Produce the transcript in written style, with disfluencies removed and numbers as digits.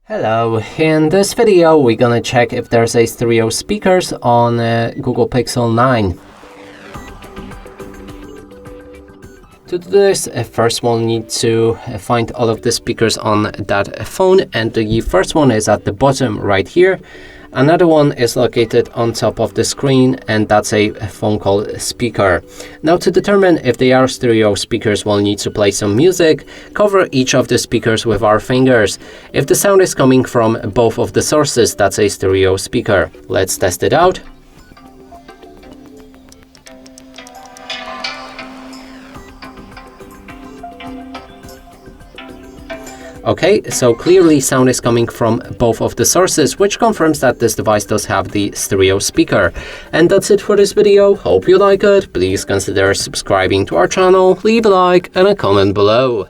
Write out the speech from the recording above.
Hello, in this video we're gonna check if there's a stereo speakers on Google Pixel 9. To do this, first we'll need to find all of the speakers on that phone, and the first one is at the bottom right here. Another one is located on top of the screen, and that's a phone call speaker. Now, to determine if they are stereo speakers, we'll need to play some music, cover each of the speakers with our fingers. If the sound is coming from both of the sources, that's a stereo speaker. Let's test it out. Okay, so clearly sound is coming from both of the sources, which confirms that this device does have the stereo speaker. And that's it for this video. Hope you like it. Please consider subscribing to our channel, leave a like and a comment below.